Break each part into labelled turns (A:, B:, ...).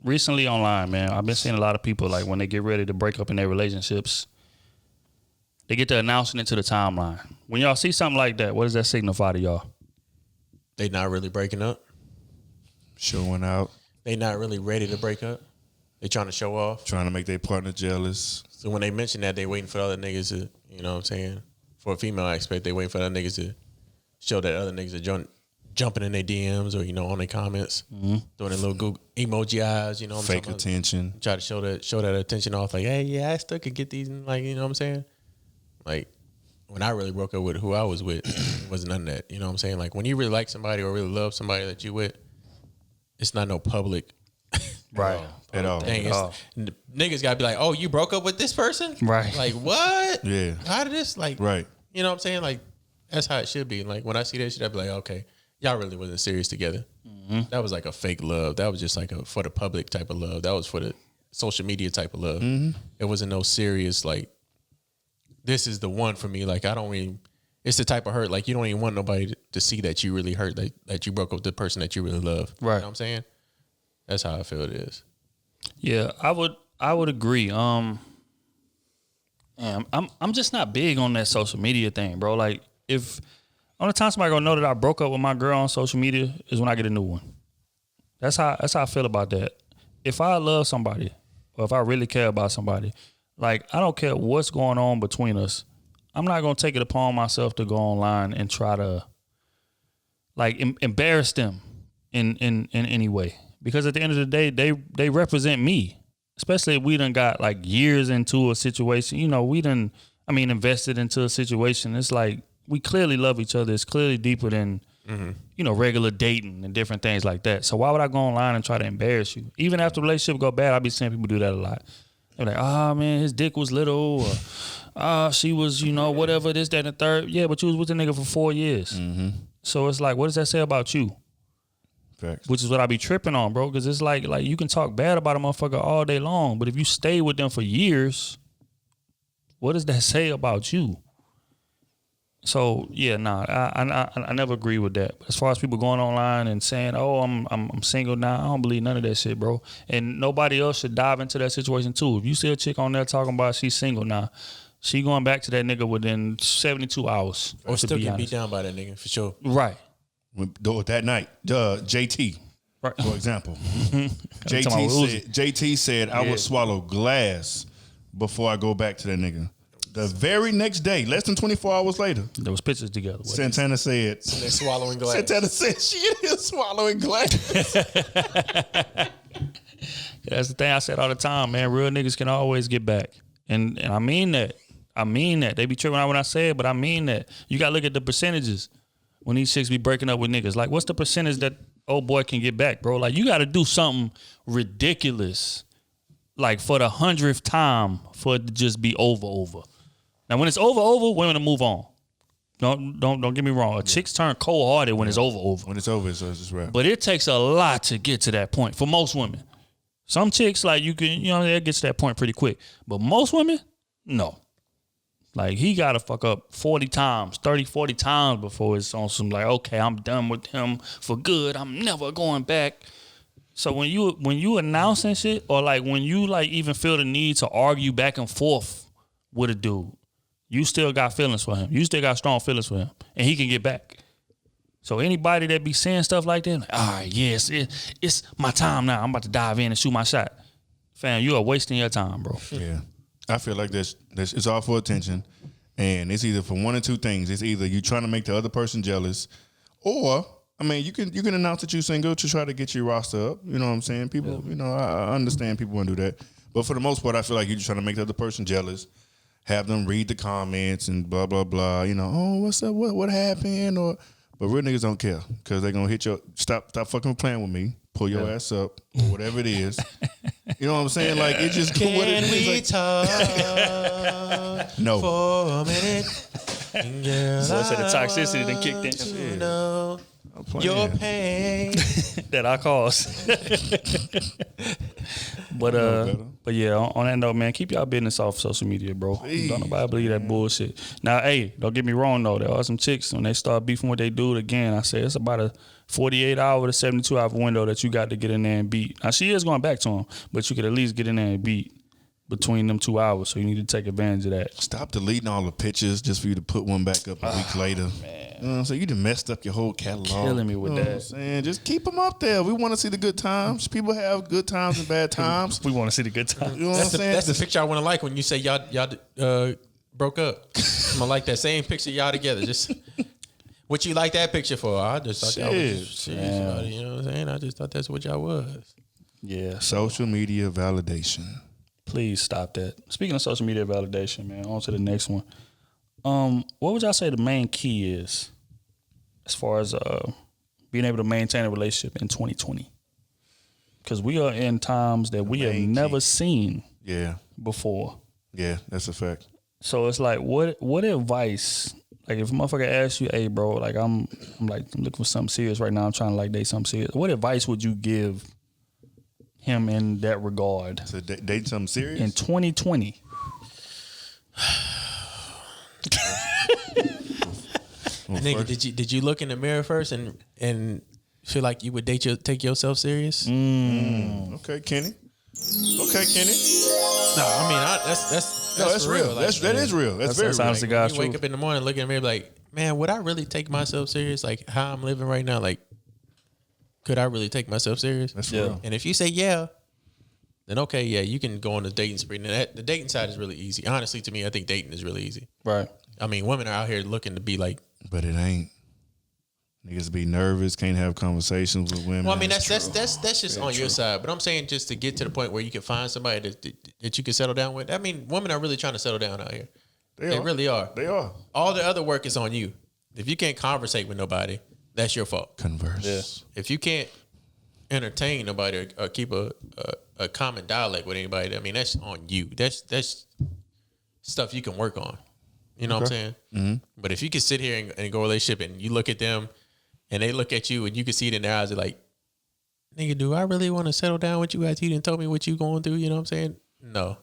A: recently online, man, I've been seeing a lot of people, like, when they get ready to break up in their relationships, they get to announcing it to the timeline. When y'all see something like that, what does that signify to y'all?
B: They not really breaking up.
C: Showing out.
B: They not really ready to break up. They trying to show off.
C: Trying to make their partner jealous.
B: So when they mention that, they waiting for other niggas to, you know what I'm saying? For a female aspect, they waiting for other niggas to show that other niggas are jumping in their DMs or, you know, on their comments, doing their little Google emoji eyes, you know what I'm saying?
C: Fake attention.
B: Try to show that attention off, like, hey, yeah, I still could get these, like, you know what I'm saying? Like, when I really broke up with who I was with, it wasn't none of that. You know what I'm saying? Like, when you really like somebody or really love somebody that you with, it's not no public
A: Right.
C: At all.
B: thing. Niggas gotta be like, oh, you broke up with this person?
A: Right.
B: Like, what?
C: Yeah.
B: How did this, like,
C: Right.
B: You know what I'm saying? Like, that's how it should be. Like, when I see that shit, I be like, okay, y'all really wasn't serious together. That was like a fake love. That was just like a for the public type of love. That was for the social media type of love. It wasn't no serious, like, this is the one for me. Like, I don't even, it's the type of hurt, like, you don't even want nobody to see that you really hurt, that you broke up with the person that you really love.
A: Right.
B: You know what I'm saying? That's how I feel it is.
A: Yeah, I would agree. Man, I'm just not big on that social media thing, bro. Like, if only time somebody gonna know that I broke up with my girl on social media is when I get a new one. That's how I feel about that. If I love somebody or if I really care about somebody, like, I don't care what's going on between us, I'm not gonna take it upon myself to go online and try to, like, embarrass them in any way. Because at the end of the day, they represent me. Especially if we done got, like, years into a situation. You know, invested into a situation. It's like, we clearly love each other. It's clearly deeper than, you know, regular dating and different things like that. So why would I go online and try to embarrass you? Even after the relationship go bad, I be seeing people do that a lot. They're like, man, his dick was little, or she was, you know, whatever, this, that, and the third. Yeah, but you was with the nigga for 4 years. So it's like, what does that say about you?
C: Facts.
A: Which is what I be tripping on, bro, because it's like you can talk bad about a motherfucker all day long, but if you stay with them for years, what does that say about you? So yeah, I never agree with that. But as far as people going online and saying, "Oh, I'm single now," I don't believe none of that shit, bro. And nobody else should dive into that situation too. If you see a chick on there talking about she's single now, she going back to that nigga within 72 hours.
B: Or still get beat down by that nigga for sure.
A: Right.
C: That night, JT,
A: Right.
C: for example, JT said I would swallow glass before I go back to that nigga. The very next day, less than 24 hours later,
A: There was pictures together.
C: Santana said,
B: And they're swallowing glass.
C: Santana said she is swallowing glass.
A: That's the thing I said all the time, man. Real niggas can always get back. And I mean that. I mean that. They be tripping out when I say it, but I mean that. You got to look at the percentages when these chicks be breaking up with niggas. Like, what's the percentage that old boy can get back, bro? Like, you got to do something ridiculous, like, for the 100th time for it to just be over. Now, when it's over, women will move on. Don't get me wrong. Chicks turn cold-hearted when it's over.
C: When it's over, so it's just rap.
A: But it takes a lot to get to that point for most women. Some chicks, like, you can, you know, they get to that point pretty quick. But most women, no. Like, he got to fuck up 40 times, 30, 40 times before it's on some, like, okay, I'm done with him for good. I'm never going back. So when you announcing shit, or, like, when you, like, even feel the need to argue back and forth with a dude, you still got feelings for him. You still got strong feelings for him. And he can get back. So anybody that be saying stuff like that, like, all right, yes, it's my time now. I'm about to dive in and shoot my shot. Fam, you are wasting your time, bro.
C: Yeah. I feel like it's all for attention. And it's either for one or two things. It's either you trying to make the other person jealous, or, I mean, you can announce that you're single to try to get your roster up. You know what I'm saying? People, you know, I understand people want to do that. But for the most part, I feel like you're just trying to make the other person jealous. Have them read the comments and blah, blah, blah. You know, oh, what's up? What happened? But real niggas don't care because they're going to hit your, stop fucking playing with me, pull your ass up, or whatever it is. You know what I'm saying? Like, it just...
B: Can we
C: like,
B: talk
C: no.
B: for a minute?
A: So said the toxicity that kicked in.
B: You know your pain
A: that I caused. But yeah, on that note, man, keep y'all business off social media, bro. Please, don't nobody believe that bullshit. Now, hey, don't get me wrong though. There are some chicks when they start beefing with they dude again. I say it's about a 48 hour to 72 hour window that you got to get in there and beat. Now she is going back to him, but you could at least get in there and beat between them 2 hours. So you need to take advantage of that.
C: Stop deleting all the pictures just for you to put one back up a week later. Man. You know what I'm saying? You done messed up your whole catalog.
A: Killing me with that.
C: What I'm saying? Just keep them up there. We want to see the good times. People have good times and bad times.
A: We want to see the good times.
C: You know what I'm saying?
B: That's the picture I want to like when you say y'all broke up. I'm gonna like that same picture y'all together. Just what you like that picture for? I just thought y'all was serious about it. You know what I'm saying? I just thought that's what y'all was.
A: Yeah.
C: Social media validation.
A: Please stop that. Speaking of social media validation, man, on to the next one. What would y'all say the main key is as far as being able to maintain a relationship in 2020? Because we are in times that we have never seen before.
C: Yeah, that's a fact.
A: So it's like, what advice? Like if a motherfucker asks you, hey, bro, like I'm looking for something serious right now. I'm trying to like date something serious. What advice would you give him in that regard?
C: To date something serious?
A: In 2020.
B: Nigga, did you look in the mirror first and feel like you would take yourself serious?
C: Okay, Kenny.
B: No, I mean that's
C: real.
B: Like,
C: that is real. That's very real.
A: Honest to God's
B: you wake
A: truth.
B: up in the morning, look in the mirror, like, man, would I really take myself serious? Like how I'm living right now, like, could I really take myself serious?
C: That's real.
B: And if you say yeah, then okay, yeah, you can go on the dating spree. And the dating side is really easy. Honestly, to me, I think dating is really easy.
A: Right.
B: I mean, women are out here looking to be like,
C: but it ain't. Niggas be nervous, can't have conversations with women.
B: well, I mean, that's just on your side. But I'm saying just to get to the point where you can find somebody that you can settle down with. I mean, women are really trying to settle down out here. They really are.
C: They are.
B: All the other work is on you. If you can't conversate with nobody, that's your fault.
C: Converse.
A: Yeah.
B: If you can't entertain nobody or keep a common dialect with anybody, I mean, that's on you. That's stuff you can work on. You know what I'm saying? Mm-hmm. But if you can sit here and go relationship and you look at them and they look at you and you can see it in their eyes, they're like, nigga, do I really want to settle down with you after you didn't tell me what you going through? You know what I'm saying? No.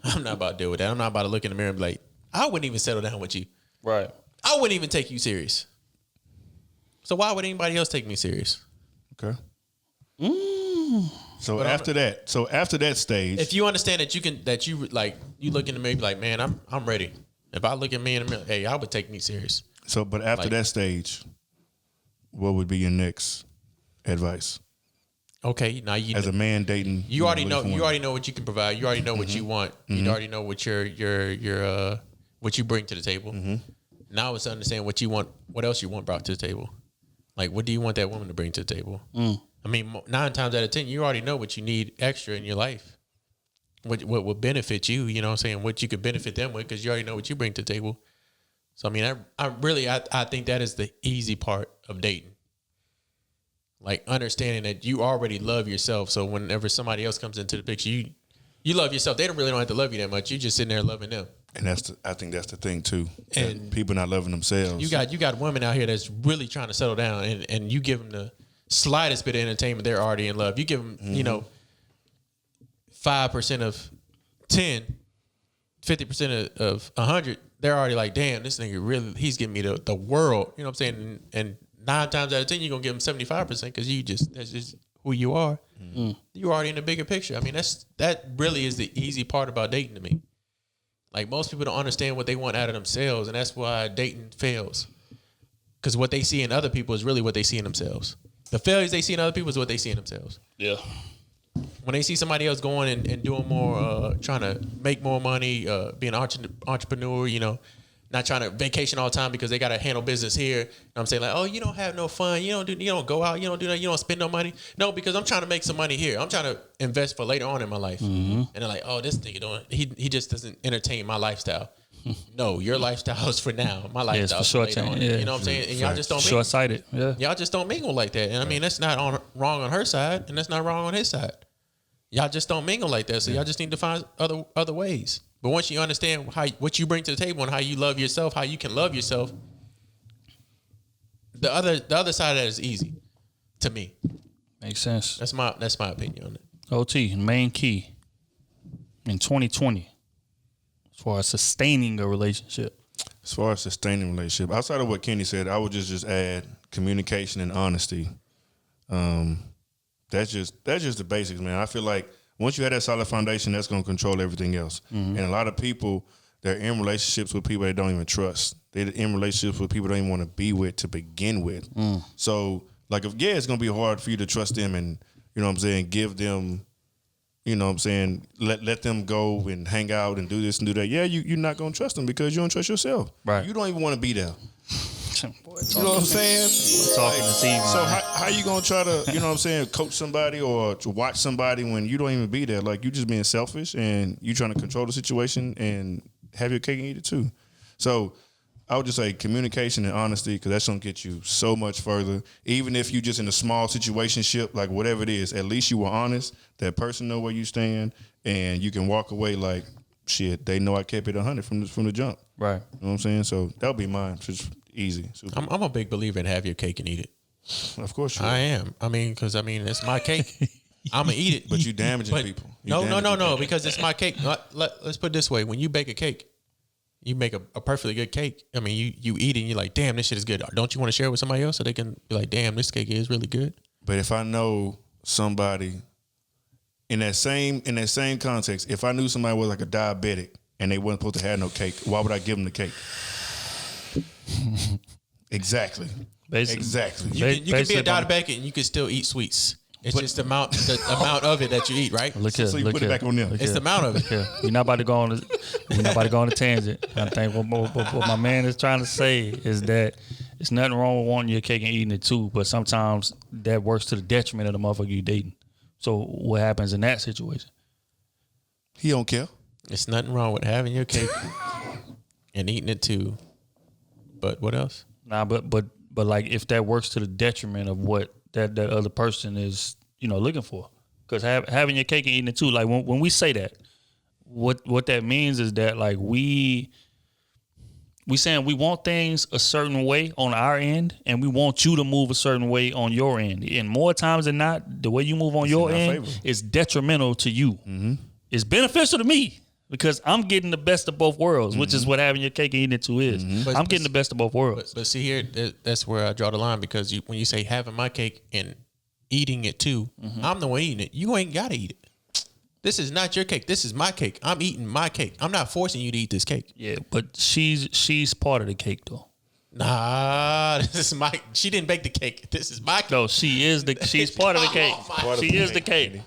B: I'm not about to deal with that. I'm not about to look in the mirror and be like, I wouldn't even settle down with you.
A: Right.
B: I wouldn't even take you serious. So why would anybody else take me serious?
C: Okay. So after that stage,
B: if you understand that you look in the mirror and be like, man, I'm ready. If I look at me in the mirror, hey, I would take me serious.
C: So, but after that stage, what would be your next advice?
B: Okay, now
C: as a man dating,
B: you already know what you can provide. You already know what you want. You already know what your what you bring to the table. Now it's to understand what you want, what else you want brought to the table. Like, what do you want that woman to bring to the table? I mean, 9 times out of 10, you already know what you need extra in your life. What would benefit you, you know what I'm saying? What you could benefit them with, because you already know what you bring to the table. So, I mean, I think that is the easy part of dating. Like, understanding that you already love yourself. So whenever somebody else comes into the picture, you love yourself. They don't have to love you that much. You just sitting there loving them.
C: And I think that's the thing too.
B: And
C: people not loving themselves.
B: You got women out here that's really trying to settle down, and you give them the slightest bit of entertainment, they're already in love. You give them, 5% of 10, 50% of 100, they're already like, damn, this nigga really, he's giving me the world. You know what I'm saying? And 9 times out of 10, you're gonna give them 75% because that's just who you are. You're already in the bigger picture. I mean, that really is the easy part about dating to me. Like, most people don't understand what they want out of themselves, and that's why dating fails. Because what they see in other people is really what they see in themselves. The failures they see in other people is what they see in themselves.
A: Yeah.
B: When they see somebody else going and doing more, trying to make more money, being an entrepreneur, not trying to vacation all the time because they got to handle business here. And I'm saying like, oh, you don't have no fun. You don't go out. You don't do that. You don't spend no money. No, because I'm trying to make some money here. I'm trying to invest for later on in my life. And they're like, oh, this nigga he just doesn't entertain my lifestyle. No, your lifestyle is for now. My lifestyle is for later on.
A: Yeah.
B: You know what I'm saying? And y'all just don't
A: short-sighted. Yeah.
B: Y'all just don't mingle like that. And I mean, that's not wrong on her side, and that's not wrong on his side. Y'all just don't mingle like that. So y'all just need to find other ways. But once you understand what you bring to the table and how you love yourself, how you can love yourself, the other side of that is easy to me.
A: Makes sense.
B: That's my opinion on it.
A: OT, main key in 2020 as far as sustaining a relationship.
C: As far as sustaining relationship, outside of what Kenny said, I would just add communication and honesty. That's just the basics, man. I feel like once you have that solid foundation, that's going to control everything else. Mm-hmm. And a lot of people, they're in relationships with people they don't even trust. They're in relationships with people they don't even want to be with to begin with. So, like, it's going to be hard for you to trust them and, you know what I'm saying, give them, you know what I'm saying, let them go and hang out and do this and do that. Yeah, you're not going to trust them because you don't trust yourself.
A: Right.
C: You don't even want to be there.
A: Boy,
C: you know what I'm saying?
A: Talking this evening.
C: So how you gonna try to, you know what I'm saying, coach somebody or to watch somebody when you don't even be there? Like, you just being selfish and you trying to control the situation and have your cake and eat it too. So I would just say communication and honesty, because that's gonna get you so much further. Even if you just in a small situationship, like whatever it is, at least you were honest. That person know where you stand, and you can walk away like, shit, they know I kept it 100 from the jump.
A: Right.
C: You know what I'm saying? So that would be mine. Just easy. Super.
B: I'm a big believer in have your cake and eat it.
C: Of course you are.
B: I am. Because it's my cake. I'm going to eat it.
C: But you damaging people.
B: No, because it's my cake. Let's put it this way. When you bake a cake, you make a perfectly good cake. I mean, you eat it and you're like, damn, this shit is good. Don't you want to share it with somebody else so they can be like, damn, this cake is really good?
C: But if I know somebody in that same context, if I knew somebody was like a diabetic and they wasn't supposed to have no cake, why would I give them the cake? Exactly. Exactly.
B: You can be a diabetic and you can still eat sweets. It's just the amount of it that you eat, right?
A: Look here,
C: so you put it back on them.
B: It's the amount of it.
A: We're not about to go on. We're not about to go on a tangent. I think what my man is trying to say is that it's nothing wrong with wanting your cake and eating it too, but sometimes that works to the detriment of the motherfucker you dating. So what happens in that situation?
C: He don't care.
B: It's nothing wrong with having your cake and eating it too. But what else?
A: Nah, but like if that works to the detriment of what that other person is, looking for. Because having your cake and eating it too, like when we say that, what that means is that like we saying we want things a certain way on our end, and we want you to move a certain way on your end. And more times than not, the way you move on your end is detrimental to you. Mm-hmm. It's beneficial to me because I'm getting the best of both worlds, which is what having your cake and eating it too is. Mm-hmm. I'm getting the best of both worlds.
B: But see here, that's where I draw the line, because when you say having my cake and eating it too, I'm the one eating it. You ain't got to eat it. This is not your cake. This is my cake. I'm eating my cake. I'm not forcing you to eat this cake.
A: Yeah, but she's part of the cake though.
B: Nah, she didn't bake the cake. This is my cake.
A: No, she's part of the cake. She is the cake.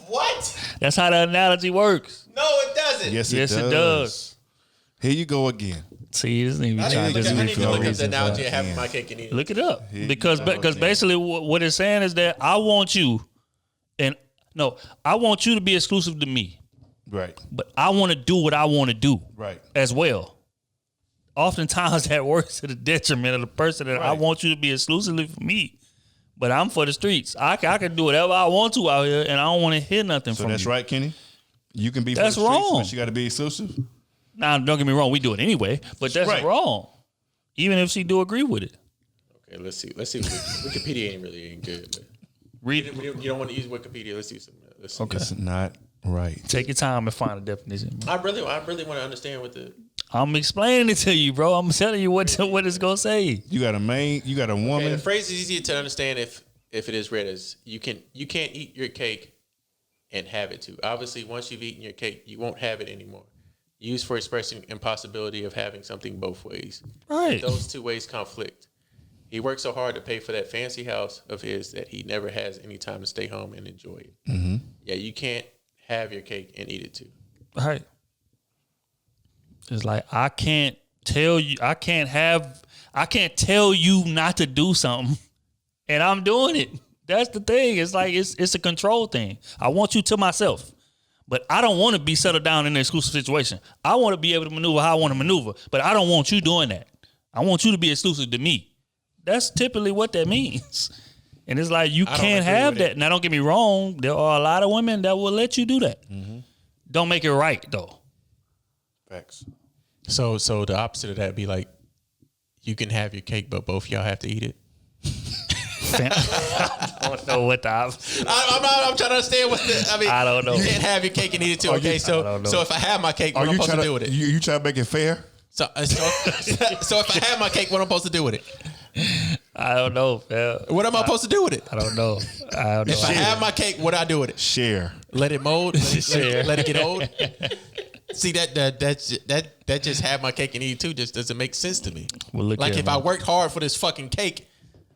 B: What?
A: That's how the analogy works.
B: No, it doesn't.
C: Yes, it does. Here you go again.
A: See, this nigga
B: I need to look up the analogy of having my cake and eating it.
A: Look it up. Because basically what it's saying is that I want you to be exclusive to me.
C: Right.
A: But I want to do what I want to do.
C: Right.
A: As well. Oftentimes that works to the detriment of the person that I want you to be exclusively for me. But I'm for the streets. I can do whatever I want to out here, and I don't want to hear nothing from you. So
C: that's right, Kenny? You can be for
A: that's
C: the streets,
A: wrong.
C: but you got to be exclusive?
A: Now, don't get me wrong. We do it anyway, but that's wrong. Even if she do agree with it.
B: Okay, let's see. Wikipedia ain't good. But
A: read.
B: You don't want to use Wikipedia. Let's use some.
C: Okay. It's not right.
A: Take your time and find a definition.
B: I really want to understand what the.
A: I'm explaining it to you, bro. I'm telling you what it's gonna say.
C: You got a woman.
B: Okay, the phrase is easier to understand if it is read as you can't eat your cake and have it too. Obviously, once you've eaten your cake, you won't have it anymore. Used for expressing impossibility of having something both ways.
A: Right.
B: Those two ways conflict. He worked so hard to pay for that fancy house of his that he never has any time to stay home and enjoy it. Mm-hmm. Yeah, you can't have your cake and eat it too.
A: Right. It's like I can't tell you not to do something, and I'm doing it. That's the thing. It's like it's a control thing. I want you to myself. But I don't want to be settled down in an exclusive situation. I want to be able to maneuver how I want to maneuver, but I don't want you doing that. I want you to be exclusive to me. That's typically what that means. And it's like you can't have that. Now, don't get me wrong. There are a lot of women that will let you do that. Mm-hmm. Don't make it right, though.
C: Facts.
B: So the opposite of that would be like, you can have your cake, but both y'all have to eat it.
A: I don't know what the
B: I'm trying to understand what the. I mean,
A: I don't know.
B: You can't have your cake and eat it too. Okay, so if I have my cake, what I'm supposed to do with it?
C: You trying to make it fair?
B: So if I have my cake, what I'm supposed to do with it?
A: I don't know, man.
B: What am I supposed to do with it?
A: I don't know.
B: If I have my cake, what do I do with it?
C: Share.
B: Let it mold. Let it get old. See that just have my cake and eat it too just doesn't make sense to me.
A: Well, look
B: like
A: here,
B: if
A: man.
B: I worked hard for this fucking cake,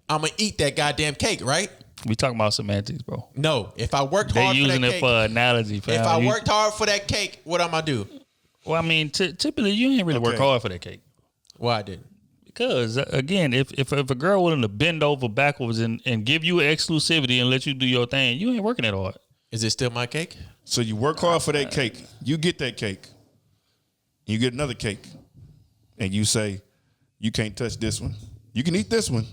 B: I'm gonna eat that goddamn cake, right?
A: We talking about semantics, bro.
B: No, if I worked
A: They
B: hard for that
A: using it
B: cake,
A: for analogy. Fam.
B: if I worked hard for that cake, what am I do?
A: Well, I mean, typically you ain't really work hard for that cake.
B: Why I didn't?
A: Because again, if a girl willing to bend over backwards and give you exclusivity and let you do your thing, you ain't working that hard.
B: Is it still my cake?
C: So you work hard for that cake. You get that cake. You get another cake. And you say, you can't touch this one. You can eat this one,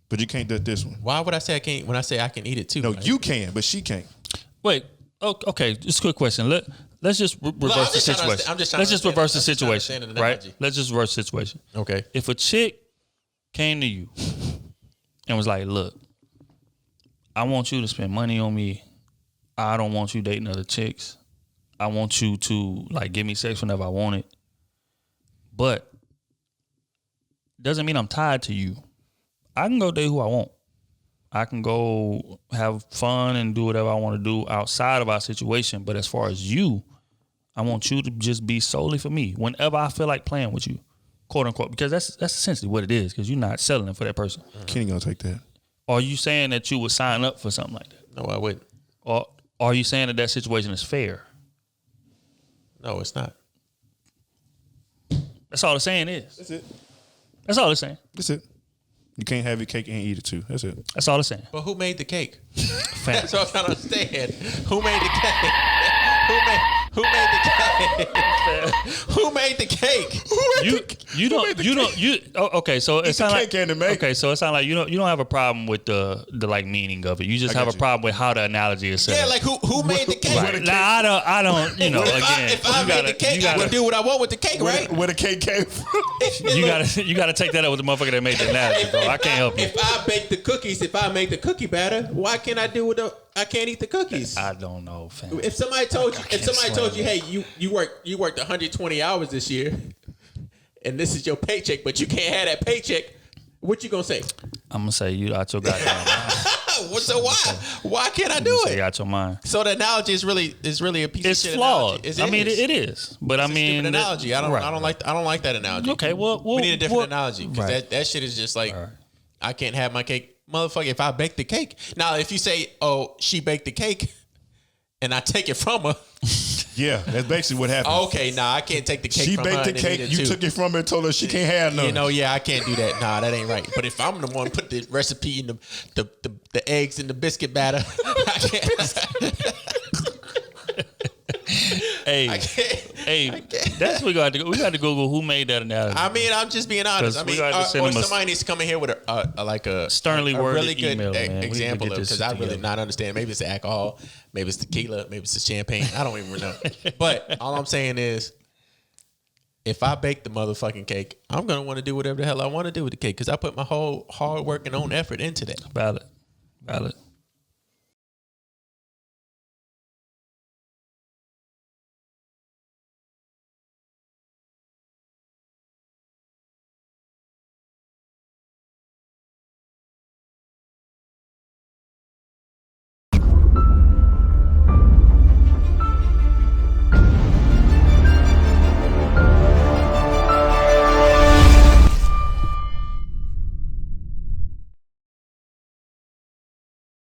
C: but you can't touch this one.
B: Why would I say I can't when I say I can eat it too?
C: No,
B: right?
C: you can, but she can't.
A: Wait. Okay. Just a quick question. Let's just reverse the situation. Let's just reverse the situation, right? Let's just reverse the situation.
B: Okay.
A: If a chick came to you and was like, "Look, I want you to spend money on me. I don't want you dating other chicks. I want you to like give me sex whenever I want it, but doesn't mean I'm tied to you. I can go date who I want. I can go have fun and do whatever I want to do outside of our situation. But as far as you, I want you to just be solely for me whenever I feel like playing with you, quote unquote, because that's essentially what it is, because you're not settling for that person.
C: Kenny gonna take that.
A: Are you saying that you would sign up for something like that?
B: No, I wouldn't.
A: Or are you saying that situation is fair?
B: No, it's not.
A: That's all the saying is.
C: That's it.
A: That's all it's saying.
C: That's it. You can't have your cake and eat it too. That's it.
A: That's all it's saying.
B: But who made the cake?
A: Facts.
B: That's what I'm trying to understand. Who made the cake? Who made the cake? Who made the cake?
A: Okay, so it sounds like
C: cake and the make.
A: okay, so it sounds like you don't have a problem with the like meaning of it. You just
C: I
A: have
C: got
A: a
C: you.
A: problem with how the analogy is set.
B: Yeah,
A: up.
B: like who made the cake?
A: Right. Nah, I don't. You know, again,
B: If I made the cake, I can do what I want with the cake, right?
C: Where the cake came from?
A: you gotta take that up with the motherfucker that made the analogy, bro. I can't help you.
B: If I bake the cookies, if I make the cookie batter, why can't I do with the? I can't eat the cookies.
A: I don't know, fam.
B: If somebody told you,
A: explain
B: hey, you worked 120 hours this year, and this is your paycheck, but you can't have that paycheck, what you gonna say?
A: I'm gonna say you out your goddamn mind.
B: So why can't I do
A: Say
B: it?
A: you out your mind.
B: So the analogy is really a piece
A: It's
B: of shit.
A: flawed.
B: Analogy.
A: I mean, it is, but
B: It's
A: I
B: a
A: mean,
B: stupid analogy. I
A: right.
B: don't like that analogy.
A: Okay, well,
B: we need a different analogy because
A: right.
B: that shit is just like
A: Right.
B: I can't have my cake, motherfucker. If I bake the cake, now if you say, oh, she baked the cake, and I take it from her.
C: Yeah, that's basically what happened.
B: Okay, nah, I can't take the cake
C: She
B: from her.
C: baked the
B: and then
C: cake.
B: eat it
C: You
B: too.
C: took it from her and told her she can't have none.
B: You know, yeah, I can't do that. Nah, that ain't right. But if I'm the one who put the recipe in the eggs in the biscuit batter, I can't.
A: Hey, that's what we got to go. We got to Google who made that analogy.
B: I mean, I'm just being honest. I
A: 'Cause we
B: mean,
A: gotta send
B: or
A: them a
B: somebody needs to come in here with a
A: sternly
B: a
A: worded
B: really good
A: email, man. We need to
B: example
A: get
B: of,
A: this
B: because I
A: shit
B: really
A: together.
B: not understand. Maybe it's alcohol, maybe it's tequila, maybe it's the champagne. I don't even know. But all I'm saying is, if I bake the motherfucking cake, I'm gonna want to do whatever the hell I want to do with the cake because I put my whole hard work and own effort into that.
A: Valid.